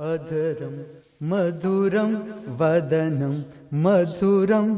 अधरम मधुरम वदनम मधुरम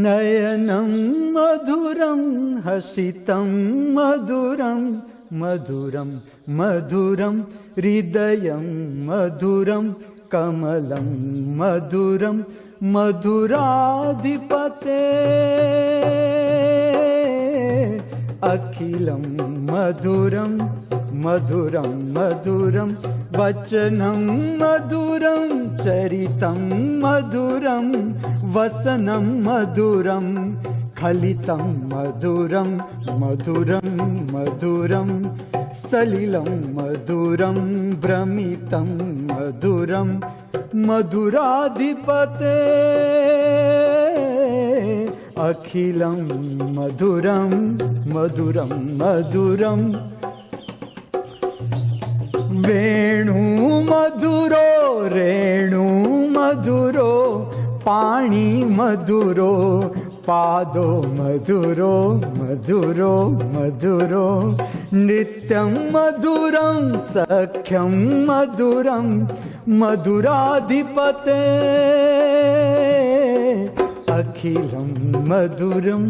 नयनम मधुरम हसितम मधुरम मधुरम मधुरम हृदयम मधुरम कमलं मधुरम मधुराधिपते अखिलं मधुरम मधुरम मधुरम वचनं मधुरं चरितं मधुरं वसनं मधुरं खलितं मधुरं मधुरं मधुरं सलिलं मधुरं भ्रमितं मधुरं मधुराधिपते अखिलं मधुरं मधुरं मधुरं वेणु मधुरो रेणु मधुरो पाणि मधुरो पादो मधुरो मधुरो मधुरो नित्यं मधुरं सख्यं मधुरं मधुराधिपते अखिलं मधुरं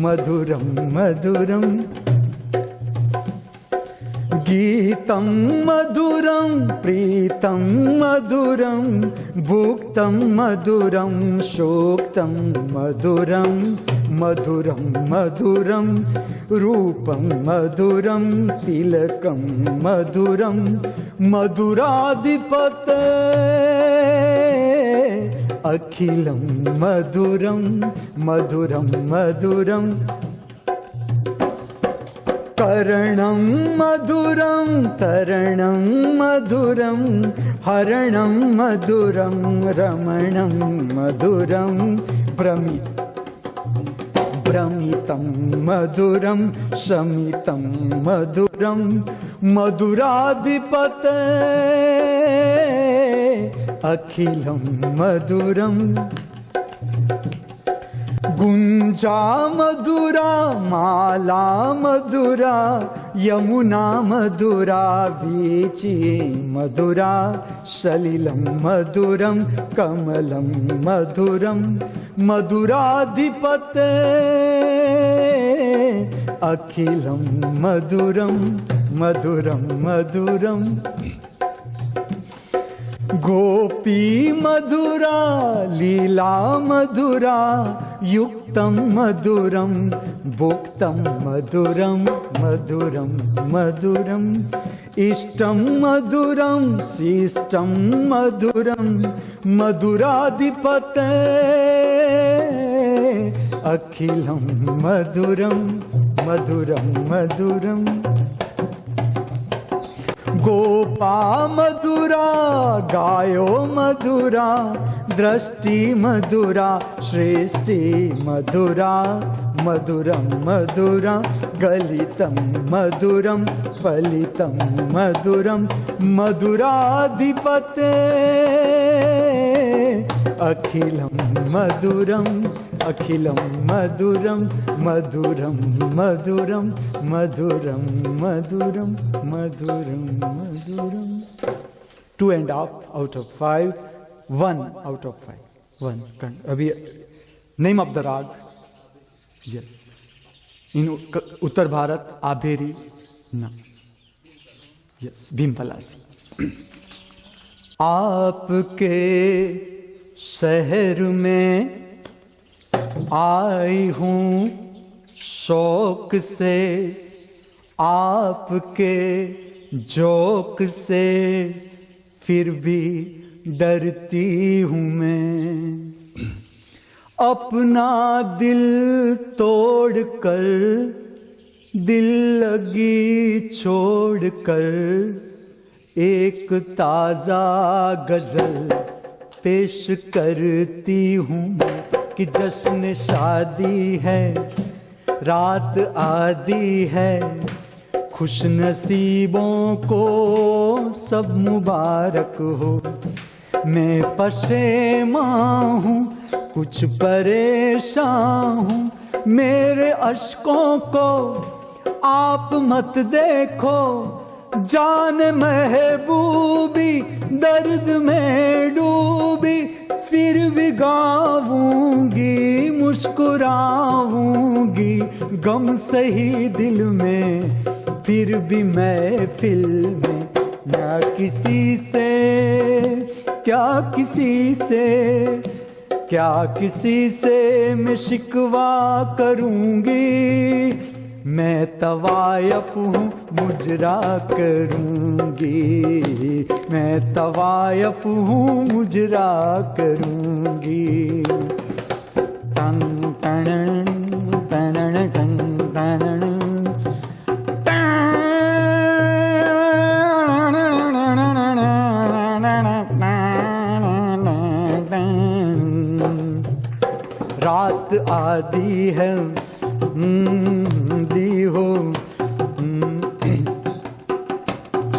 मधुरं मधुरं गीतं मधुरं प्रीतं मधुरं भुक्तं मधुरं शोक्तं मधुरं मधुरं मधुरं रूपं मधुरं तिलकं मधुरं मधुराधिपते अखिलं मधुरं मधुरं मधुरं करणं मधुरं तरणं मधुरं हरणं मधुरं रमणं मधुरं भ्रमितं मधुरं शमितं मधुरं मधुराधिपते अखिलं मधुरं गुंजा मधुरा माला मधुरा यमुना मधुरा वीची मधुरा सलिलं मधुरं कमलं मधुरं मधुराधिपते अखिलं मधुरं मधुरं मधुरं गोपी मधुरा लीला मधुरा युक्तं मधुरं भुक्तं मधुरं मधुरं मधुरम् इष्टं मधुरं शिष्टं मधुरं मधुराधिपते अखिलं मधुरं मधुरं मधुरं गोपा मधुरा गायो मधुरा दृष्टि मधुरा सृष्टि मधुरा मधुरं मधुरा गलितं मधुरं फलितं मधुरं मधुराधिपते अखिलं मधुरं अखिलं मधुरं मधुरं मधुरं मधुरं मधुरं मधुरं मधुरं 2.5 out of 5 1 out of 5 1 अभी नेम ऑफ द राग यस इन उत्तर भारत आभेरी ना यस भीमपलासी आपके शहर में आई हूँ शौक से आपके जोक से फिर भी डरती हूँ मैं अपना दिल तोड़कर दिल लगी छोड़कर एक ताजा गजल पेश करती हूँ कि जश्न शादी है रात आदि है खुश नसीबों को सब मुबारक हो मैं पशेमां हूँ कुछ परेशान हूँ मेरे अश्कों को आप मत देखो जान महबूबी दर्द में डूबी, फिर भी गाऊंगी मुस्कुराऊंगी, गम सही दिल में फिर भी महफिल में। ना किसी से क्या किसी से, क्या किसी से मैं शिकवा करूंगी, मैं तवायफ हूँ मुजरा करूंगी, मैं तवायफ हूँ मुजरा करूंगी। टन टन टन टन टन रात आदि है दी हो,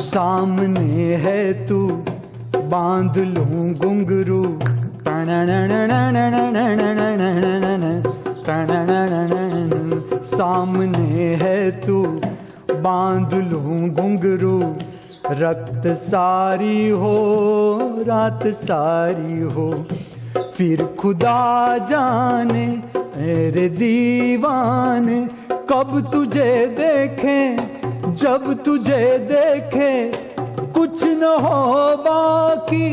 सामने है तू बांध लूं घुंघरू, सामने है तू बांध लूं घुंघरू, रक्त सारी हो रात सारी हो, फिर खुदा जाने मेरे दीवाने कब तुझे देखे, जब तुझे देखे कुछ न हो बाकी,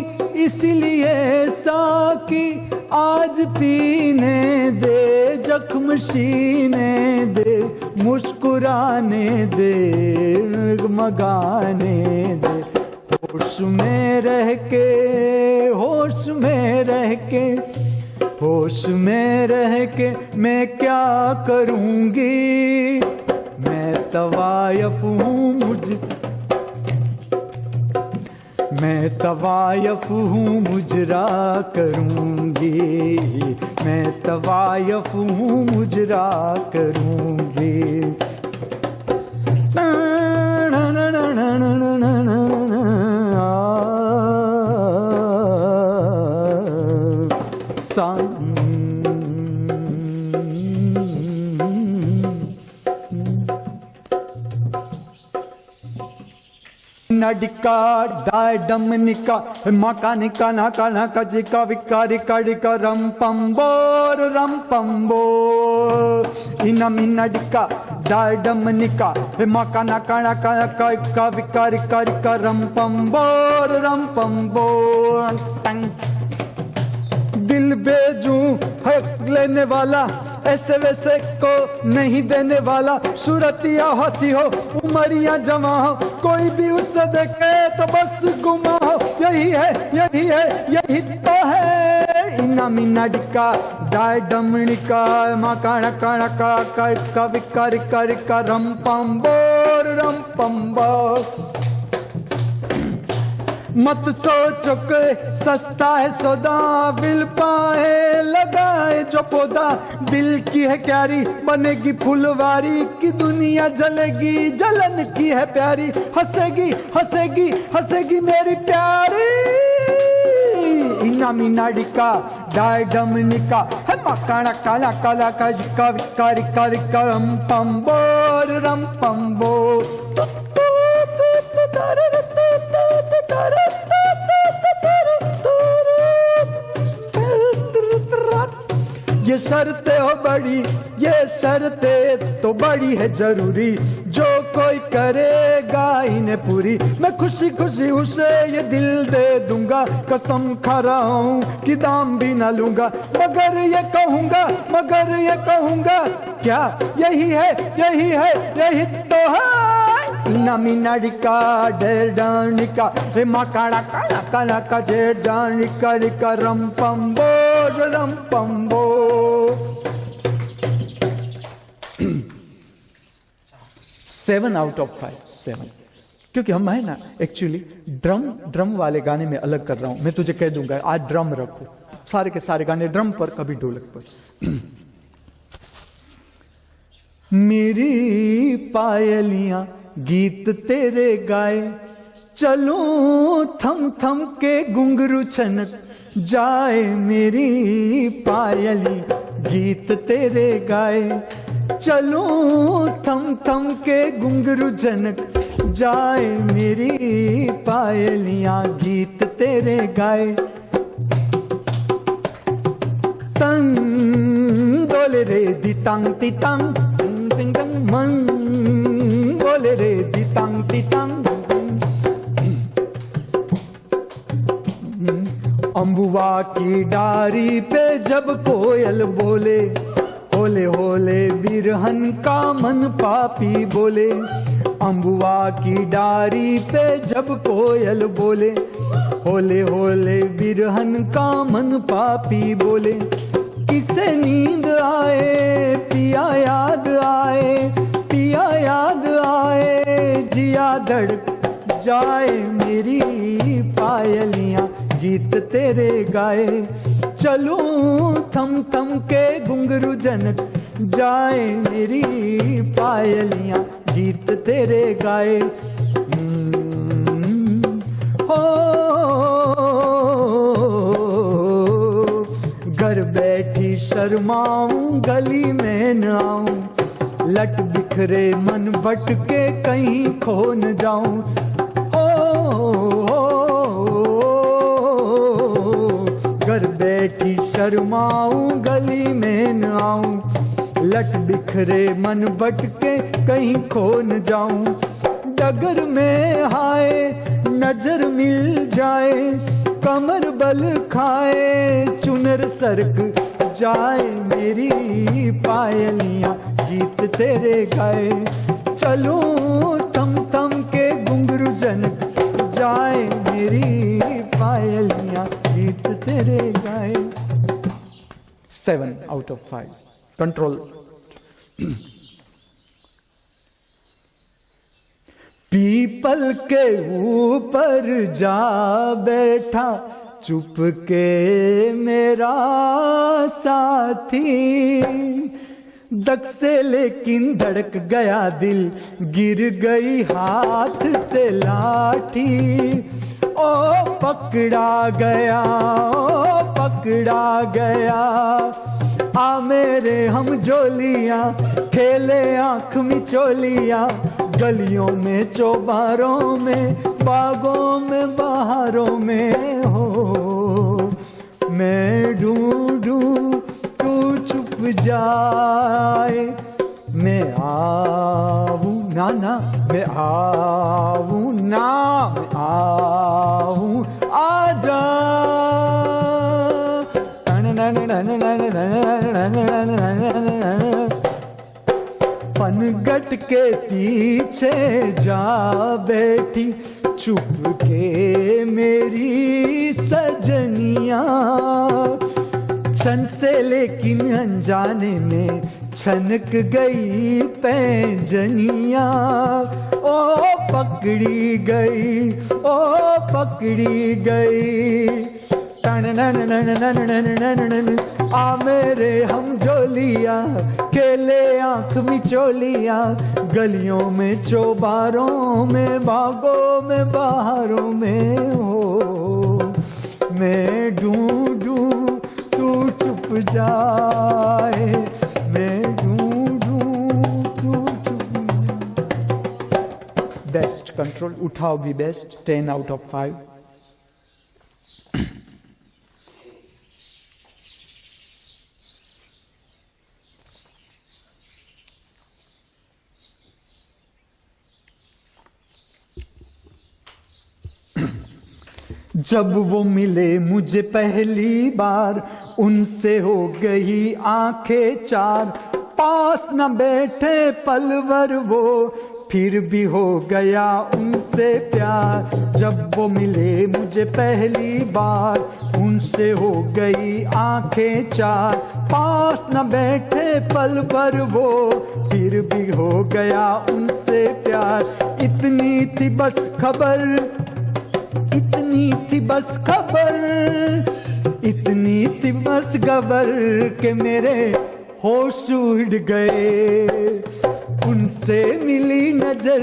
इसलिए साकी आज पीने दे, जख्म सीने दे, मुस्कुराने दे, मगाने दे। होश में रह के, होश में रह के, होश में रह के मैं क्या करूंगी, मैं तवायफ हूँ मैं तवायफ हूँ मुजरा करूंगी, मैं तवायफ हूँ मुजरा करूंगी। नडिका डाय डमनिका मकानिका नाका नाका जिका विकारी कडिका रम पंबोर इना मिनडिका डाय डमनिका मका नाका नाका का विकारी कडिका रम पंबोर टंग। दिल बेजू हक लेने वाला, ऐसे वैसे को नहीं देने वाला, सूरतिया हंसी हो उमरिया जमा हो, कोई भी उससे देखे तो बस गुमा हो, यही है यही है यही तो है। इना मिना डिका डाय डमनिका मकाना काना का विकारी का रम पंबोर मत सोचो के सस्ता है सौदा, बिल पाए लगाए जो पौधा, दिल की है क्यारी बनेगी फुलवारी, की दुनिया जलेगी जलन की है प्यारी, हंसेगी हंसेगी हंसेगी मेरी प्यारी। इना मीना डिका डाय डमनिका है मकाना काला काला का विकारी का रम पंबोर ये शर्तें हो बड़ी, ये शर्तें तो बड़ी है जरूरी, जो कोई करेगा इन्हें पूरी, मैं खुशी खुशी उसे ये दिल दे दूंगा, कसम खा रहा हूँ कि दाम भी ना लूंगा, मगर ये कहूंगा क्या यही है यही तो है। मीना डिका ढेर डानिका हे मकाना काना काना का ढेर डानिका रम पंबो 7 out of 5 7, क्योंकि हम है ना एक्चुअली ड्रम वाले गाने में अलग कर रहा हूं। मैं तुझे कह दूंगा आज ड्रम रखो, सारे के सारे गाने ड्रम पर, कभी ढोलक पर। मेरी पायलियां गीत तेरे गाए, चलूं थम थम के घुंघरू छनक जाए, मेरी पायली गीत तेरे गाए, चलूं थम थम के घुंघरू झनक जाए मेरी पायलियां गीत तेरे गाए। तंग बोले रे दितांग तितांग तिंग तंग मन बोले रे दितांग तितांग। अम्बुआ की डारी पे जब कोयल बोले, होले होले बिरहन का मन पापी बोले। अम्बुआ की डारी पे जब कोयल बोले, होले होले बिरहन का मन पापी बोले। किसे नींद आए पिया याद आए, पिया याद आए, जिया धड़क जाए मेरी पायलियां गीत तेरे गाए। चलूं थम थम के घुंघरू जनक जाए मेरी पायलियां गीत तेरे गाए। हो घर बैठी शर्माऊं गली में न आऊं, लट बिखरे मन भटके कहीं खो न जाऊं। घर बैठी शर्माऊं गली में न आऊं, लट बिखरे मन भटके कहीं खो न जाऊं। डगर में हाय नजर मिल जाए, कमर बल खाए, चुनर सरक जाए मेरी पायलियां गीत तेरे गाए। चलूं थम थम के घुंघरू जनक जाए मेरी पायलियां गीत तेरे गाए। 7 out of 5 कंट्रोल। पीपल के ऊपर जा बैठा चुप के मेरा साथी, दक से लेकिन धड़क गया दिल, गिर गई हाथ से लाठी। ओ पकड़ा गया, ओ पकड़ा गया, आ मेरे हम जोलियां खेले आंख मिचोलियां। गलियों में चौबारों में बागों में बहारों में हो, मैं ढूंढूं तू चुप जाए। मैं आऊं ना ना, मैं आऊं ना, मैं आऊं आजा। पनघट के पीछे जा बैठी चुप के मेरी सजनिया। छन से लेकिन अनजाने में छनक गई पैंजनिया। ओ पकड़ी गई, ओ पकड़ी गई। आ मेरे हम जोलिया खेले आंख मिचोलिया। गलियों में चौबारों में बागों में बहारों में हो, मैं ढूंढूं तू चुप जाए। मैं ढूंढूं तू चुप। बेस्ट कंट्रोल उठाओ भी बेस्ट 10 out of 5। जब वो मिले मुझे पहली बार, उनसे हो गई आंखें चार। पास न बैठे पलवर वो, फिर भी हो गया उनसे प्यार। जब वो मिले मुझे पहली बार, उनसे हो गई आंखें चार। पास न बैठे पलवर वो, फिर भी हो गया उनसे प्यार। इतनी थी बस खबर, इतनी थी बस खबर, इतनी थी बस खबर के मेरे होश उड़ गए। उनसे मिली नजर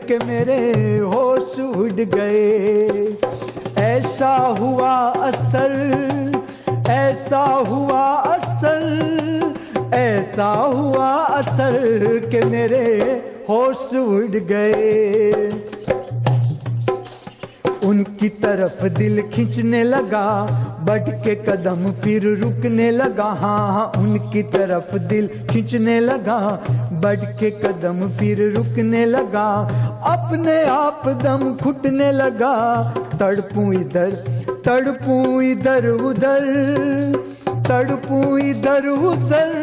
के मेरे होश उड़ गए। ऐसा हुआ असर, ऐसा हुआ असर, ऐसा हुआ असर के मेरे होश उड़ गए। उनकी तरफ दिल खींचने लगा, बढ़ के कदम फिर रुकने लगा। हाँ, उनकी तरफ दिल खींचने लगा, बढ़ के कदम फिर रुकने लगा। अपने आप दम घुटने लगा, तड़पूं इधर तड़पूं इधर उधर, तड़पूं इधर उधर,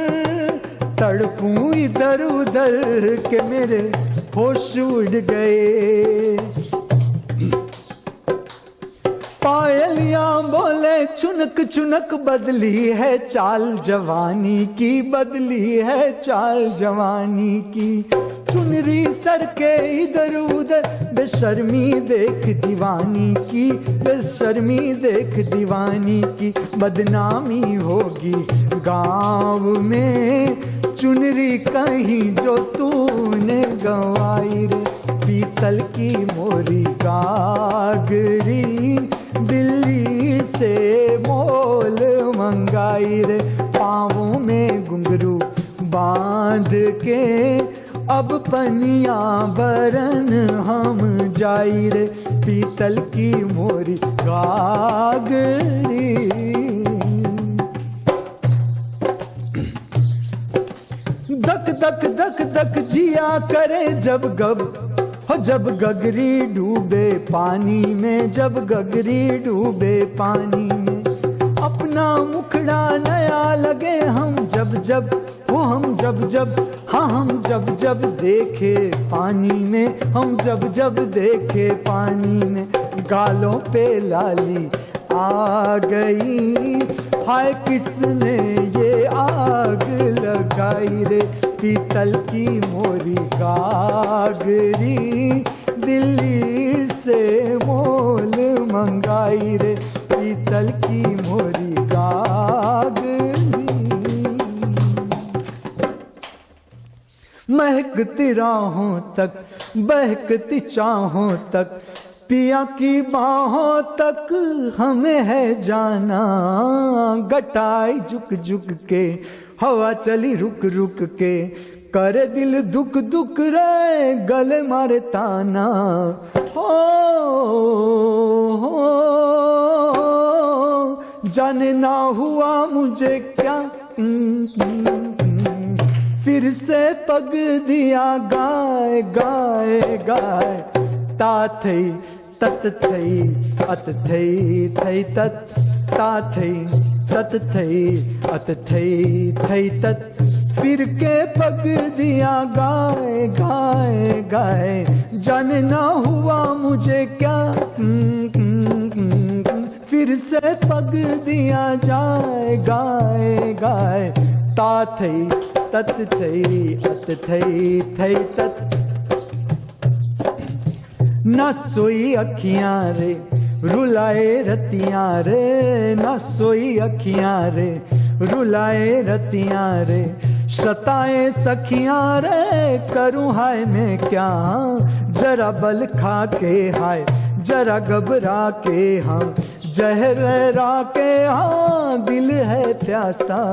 तड़पूं इधर उधर के मेरे होश उड़ गए। पायलियां बोले चुनक चुनक, बदली है चाल जवानी की, बदली है चाल जवानी की। चुनरी सर के इधर उधर, बेशर्मी देख दीवानी की, बेशर्मी देख दीवानी की। बदनामी होगी गाँव में, चुनरी कहीं जो तूने गंवाई रे। पीतल की मोरी गागरी, दिल्ली से मोल मंगाई रे। पाँवों में घुंघरू बांध के, अब पनिया बरन हम जाई रे। पीतल की मोरी गागरी। धक धक धक धक जिया करे जब गब, जब गगरी डूबे पानी में, जब गगरी डूबे पानी में। अपना मुखड़ा नया लगे हम जब जब, वो हम जब जब, हाँ हम जब जब देखे पानी में, हम जब जब देखे पानी में। गालों पे लाली आ गई, हाय किसने ये आग लगाई रे। पीतल की मोरी गागरी, दिल्ली से मोल मंगाई रे। पीतल की मोरी गागरी। महकती राहों तक, बहकती चाहों तक, पिया की बाहों तक हमें है जाना। गटाई झुक झुक के, हवा चली रुक रुक के, करे दिल दुख दुख रे, गले मारे ताना। हो जाने ना हुआ मुझे क्या, फिर से पग दिया गाए गाए गाए। ता थई तत थई अत थई थई तत, ता थई तत थई अत थई थई तत। फिर के पग दिया गाए गाए गाए, जाने ना हुआ मुझे क्या, फिर से पग दिया जाए गाए गाए। ता थई तत थई अत थई थई तत। न सोई अखियां रे, रुलाए रतियां रे, न सोई अखियां रे, रुलाए रतियां रे। सताए सखियां रे, करूं हाय मैं क्या, जरा बल खा के हाय, जरा घबरा के हाँ, जहरा के हाँ, दिल है प्यासा।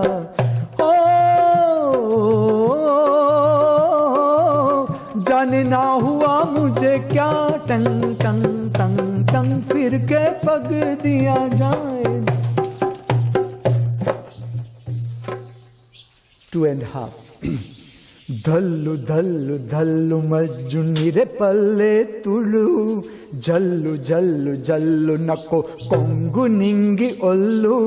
जाने ना हुआ मुझे क्या, टंग टंग टंग टंग, फिर के पग दिया जाए। 2.5 धल्लु धल्लु धल्लु मज्जुनी रे पल्ले तुಳು, जल्लु जल्लु जल्लु नको कोंगु निंगी ओल्लु।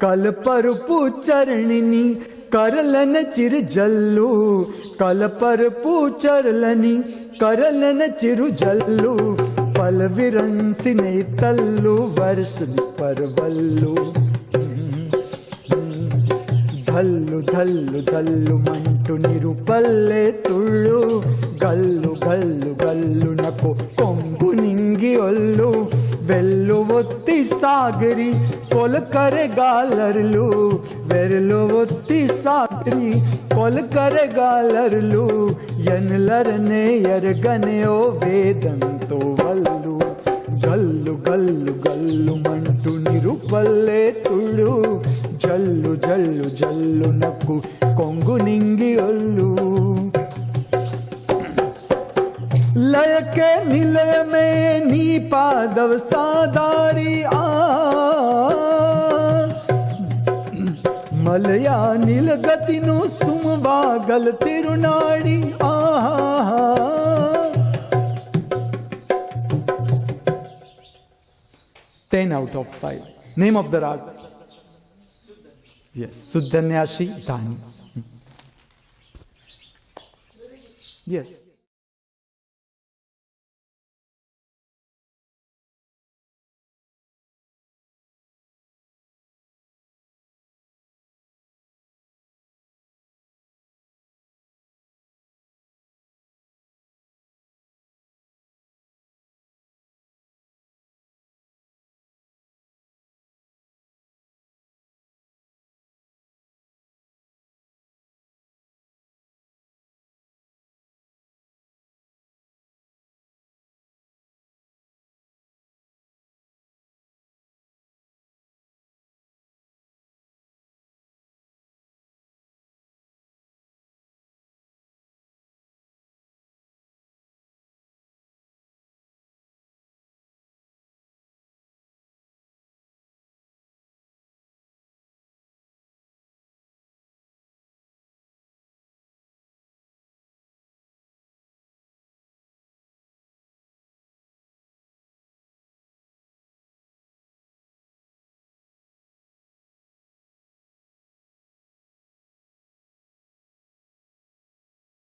कल परपु चरणिनी करलन चिर जल्लु, कल परपु चरलनी करलन चिरु जल्लु। पल विरंसी नहीं तल्लु, वर्ष परवल्लु। धल्लु धल्लु धल्लु मंटु निरुपल्ले तुळु, गल्लु गल्लु गल्लु नको कोंगु निंगी ओल्लु। वेल्लु ಒತ್ತಿ ಸಾಗರಿ ಕೊಲ್ ಕರೆಗಾಲರ್ಲು, ವೆರ್ಲು ಒತ್ತಿ ಸಾಗರಿ ಕೊಲ್ ಕರೆಗಾಲರ್ಲು. ಎನ್ಲರನೆ ಎರಗನೆ ಓ ವೇದಂತೋ ವಲ್ಲು. ಗಲ್ಲು ಗಲ್ಲು ಗಲ್ಲು ಮಂಟು ನಿರುಪಲ್ಲೆ ತುಳು, ಜಲ್ಲು ಜಲ್ಲು ಜಲ್ಲು ನಕ್ಕು ಕೊಂಗು ನಿಂಗಿ ಒಲ್ಲು. लय के निलय में नी पादव सादारी मलया नील गतिनु सुमवागल तिरुनाड़ी 10 out of 5. Name of the rag? Yes, Suddhanyashi Dhani. Yes.